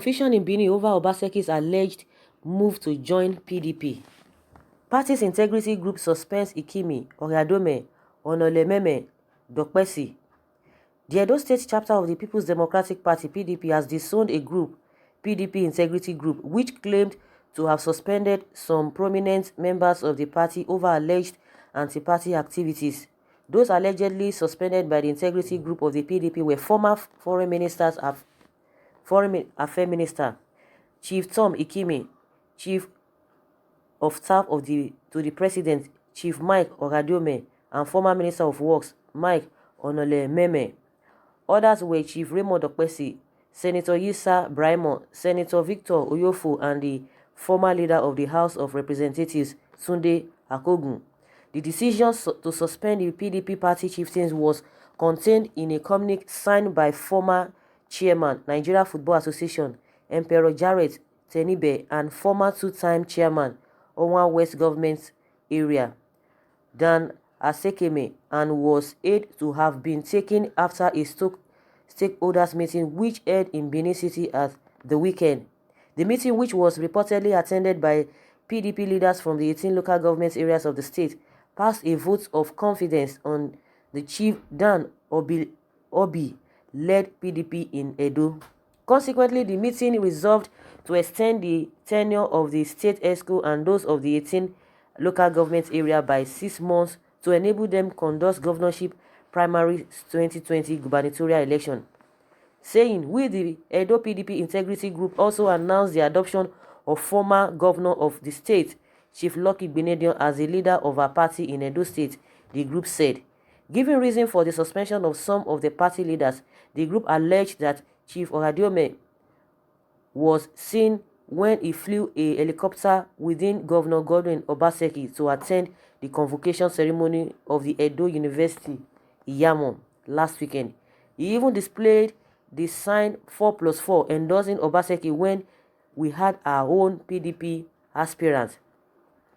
confusion in Benin over Obaseki's alleged move to join PDP. Party's integrity group suspends Ikimi, Oriadome, Onolememe, Dokpesi. The Edo State chapter of the People's Democratic Party (PDP) has disowned a group, PDP Integrity Group, which claimed to have suspended some prominent members of the party over alleged anti-party activities. Those allegedly suspended by the Integrity Group of the PDP were former Foreign Affairs Minister Chief Tom Ikimi, Chief of Staff to the President Chief Mike Ogadome, and former Minister of Works Mike Onolememe. Others were Chief Raymond Okpesi, Senator Yisa Braimo, Senator Victor Oyofu, and the former leader of the House of Representatives, Sunday Akogun. The decision to suspend the PDP party chieftains was contained in a communique signed by former chairman, Nigeria Football Association, Emperor Jarrett Tenibe, and former two-time chairman, Onwa West Government Area, Dan Asekeme, and was said to have been taken after a stakeholders meeting which held in Benin City at the weekend. The meeting, which was reportedly attended by PDP leaders from the 18 local government areas of the state, passed a vote of confidence on the Chief Dan Obi-led PDP in Edo. Consequently, the meeting resolved to extend the tenure of the state ESCO and those of the 18 local government area by 6 months to enable them conduct governorship primary 2020 gubernatorial election. Saying, "We, the Edo PDP Integrity Group, also announced the adoption of former governor of the state, Chief Lucky Benedion, as a leader of our party in Edo State," the group said. Giving reason for the suspension of some of the party leaders, the group alleged that Chief Oradiome was seen when he flew a helicopter within Governor Godwin Obaseki to attend the convocation ceremony of the Edo University, Iyamo, last weekend. He even displayed the sign 4+4 endorsing Obaseki when we had our own PDP aspirant.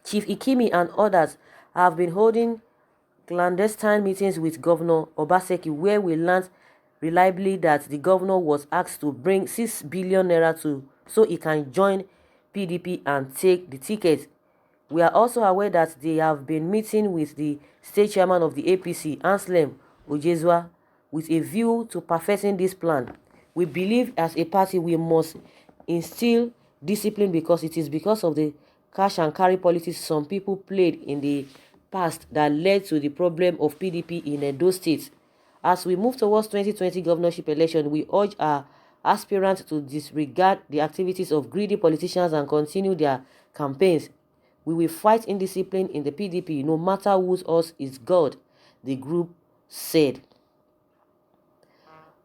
Chief Ikimi and others have been holding clandestine meetings with Governor Obaseki, where we learned reliably that the governor was asked to bring 6 billion naira so he can join PDP and take the ticket. We are also aware that they have been meeting with the state chairman of the APC, Anselm Ojezua, with a view to perfecting this plan. We believe as a party we must instill discipline because it is because of the cash and carry politics some people played in the past that led to the problem of PDP in Edo State. As we move towards 2020 governorship election, we urge our aspirants to disregard the activities of greedy politicians and continue their campaigns. We will fight indiscipline in the PDP no matter whose us is God, the group said.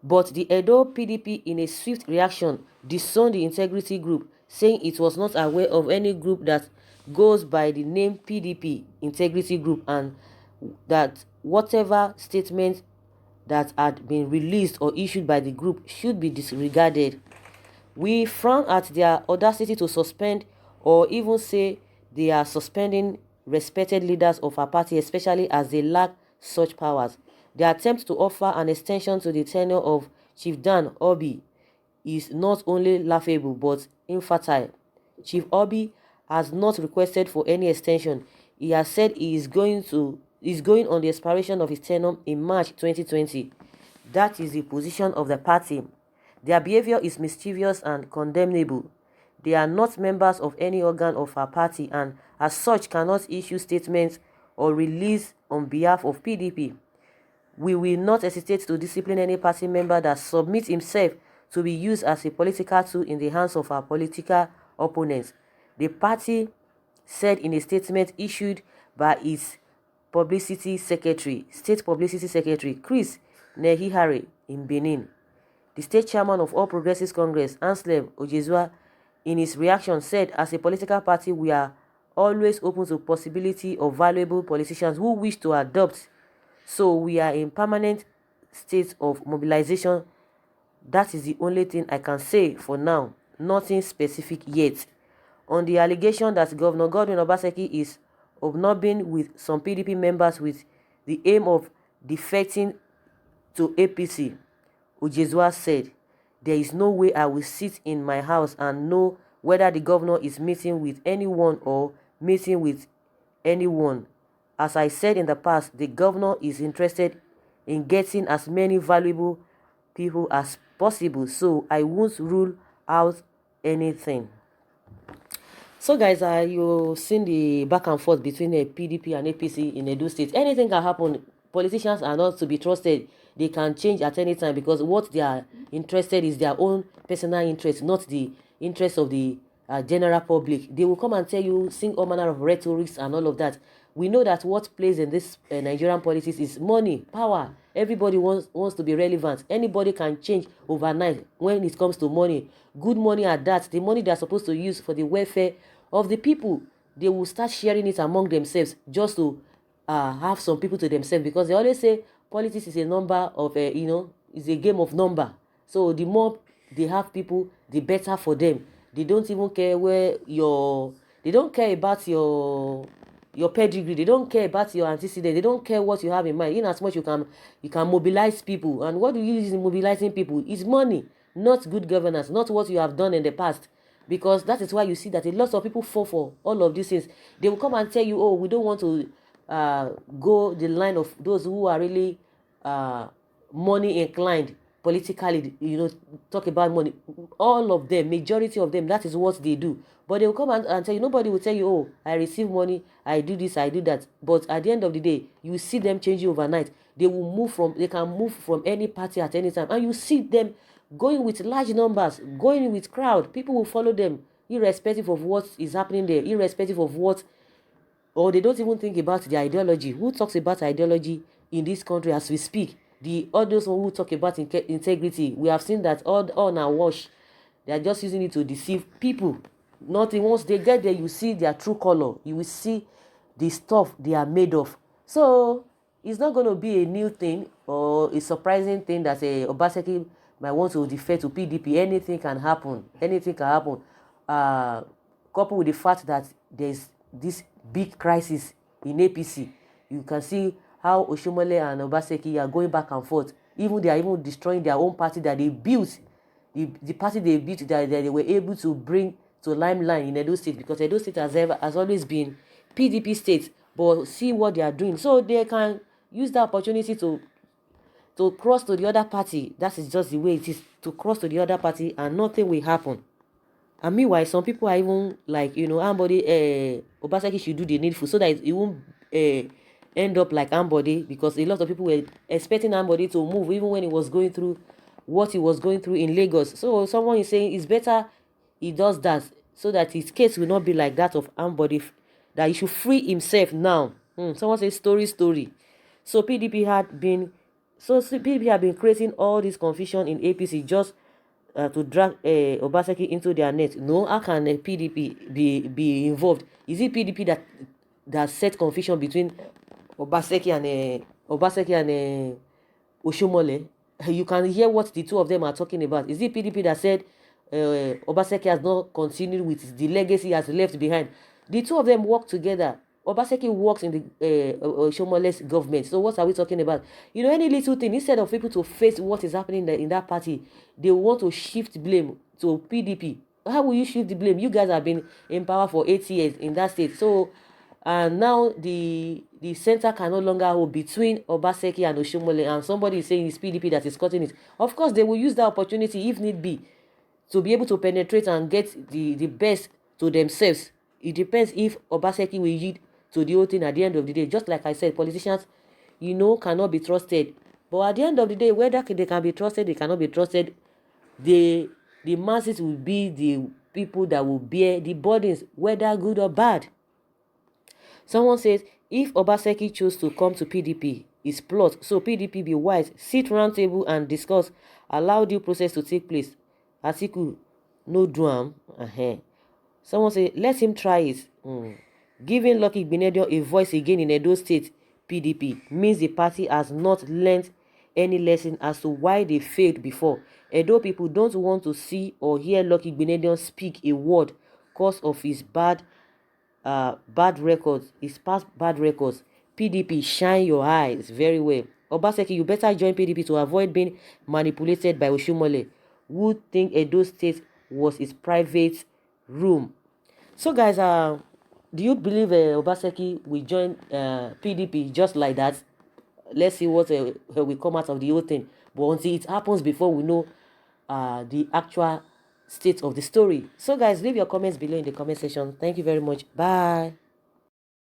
But the Edo PDP, in a swift reaction, disowned the Integrity Group, saying it was not aware of any group that goes by the name PDP Integrity Group and that whatever statement that had been released or issued by the group should be disregarded. We frown at their audacity to suspend or even say they are suspending respected leaders of our party, especially as they lack such powers. The attempt to offer an extension to the tenure of Chief Dan Obi is not only laughable but infertile. Chief Obi has not requested for any extension. He has said he is going on the expiration of his tenure in March 2020. That is the position of the party. Their behavior is mischievous and condemnable. They are not members of any organ of our party and as such cannot issue statements or release on behalf of PDP. We will not hesitate to discipline any party member that submits himself to be used as a political tool in the hands of our political opponents, the party said in a statement issued by its state publicity secretary, Chris Nehihare, in Benin. The state chairman of All Progressives Congress, Anselm Ojezua, in his reaction said, "As a political party, we are always open to possibility of valuable politicians who wish to adopt. So we are in permanent state of mobilization. That is the only thing I can say for now. Nothing specific yet." On the allegation that Governor Godwin Obaseki is hobnobbing with some PDP members with the aim of defecting to APC, Ojezua said, there is no way I will sit in my house and know whether the governor is meeting with anyone or meeting with anyone. As I said in the past, the governor is interested in getting as many valuable people as possible, so I won't rule out anything. So guys, you've seen the back and forth between the PDP and APC in Edo State. Anything can happen. Politicians are not to be trusted. They can change at any time because what they are interested is their own personal interest, not the interest of the general public. They will come and tell you, sing all manner of rhetorics and all of that. We know that what plays in this Nigerian politics is money, power. Everybody wants to be relevant. Anybody can change overnight when it comes to money. Good money at that. The money they are supposed to use for the welfare of the people, they will start sharing it among themselves just to have some people to themselves, because they always say politics is a number of it's a game of number. So the more they have people, the better for them. They don't even care they don't care about your pedigree. They don't care about your antecedent. They don't care what you have in mind. In as much you can mobilize people. And what do you use in mobilizing people? It's money, not good governance, not what you have done in the past. Because that is why you see that a lot of people fall for all of these things. They will come and tell you, oh, we don't want to go the line of those who are really money inclined politically, talk about money. All of them, majority of them, that is what they do. But they will come and tell you, nobody will tell you, oh, I receive money, I do this, I do that. But at the end of the day, you see them changing overnight. They can move from any party at any time. And you see them going with large numbers, going with crowd. People will follow them, irrespective of what is happening there, irrespective of what, or they don't even think about the ideology. Who talks about ideology in this country as we speak? The others who talk about integrity, we have seen that all now wash. They are just using it to deceive people. Nothing. Once they get there, you see their true color. You will see the stuff they are made of. So it's not going to be a new thing or a surprising thing that Obaseki might want to defer to PDP. Anything can happen. Anything can happen. Coupled with the fact that there's this big crisis in APC, you can see how Oshomole and Obaseki are going back and forth. They are even destroying their own party that they built, the party they built, that they were able to bring to limelight in Edo State, because Edo State has always been PDP state. But see what they are doing, so they can use that opportunity to cross to the other party. That is just the way it is, to cross to the other party, and nothing will happen. And meanwhile, some people are even like, Obaseki should do the needful so that it won't end up like Ambody, because a lot of people were expecting Ambody to move even when he was going through what he was going through in Lagos. So someone is saying it's better he does that so that his case will not be like that of Ambody, that he should free himself now. Someone says story. So PDP had been creating all this confusion in APC just to drag Obaseki into their net. No, how can PDP be involved? Is it PDP that set confusion between Obaseki and Oshomole? You can hear what the two of them are talking about. Is it PDP that said Obaseki has not continued with the legacy he has left behind? The two of them work together. Obaseki works in the Oshomole's government. So what are we talking about? Any little thing, instead of people to face what is happening in that party, they want to shift blame to PDP. How will you shift the blame? You guys have been in power for 8 years in that state. So now the center can no longer hold between Obaseki and Oshomole, and somebody is saying it's PDP that is cutting it. Of course, they will use that opportunity, if need be, to be able to penetrate and get the best to themselves. It depends if Obaseki will yield to the whole thing at the end of the day. Just like I said, politicians, cannot be trusted. But at the end of the day, whether they can be trusted, they cannot be trusted, the masses will be the people that will bear the burdens, whether good or bad. Someone says, if Obaseki chose to come to PDP, it's plot. So PDP be wise, sit round table and discuss, allow due process to take place. Atiku, no drum. Someone say, let him try it. Giving Lucky Benedion a voice again in Edo State PDP means the party has not learned any lesson as to why they failed before. Edo people don't want to see or hear Lucky Benedion speak a word cause of his bad records, his past bad records. PDP, shine your eyes very well. Obaseki, you better join PDP to avoid being manipulated by Oshomole. who think Edo State was his private room. So guys, do you believe Obaseki will join PDP just like that? Let's see what will come out of the whole thing. But until it happens, before we know the actual state of the story. So guys, leave your comments below in the comment section. Thank you very much. Bye.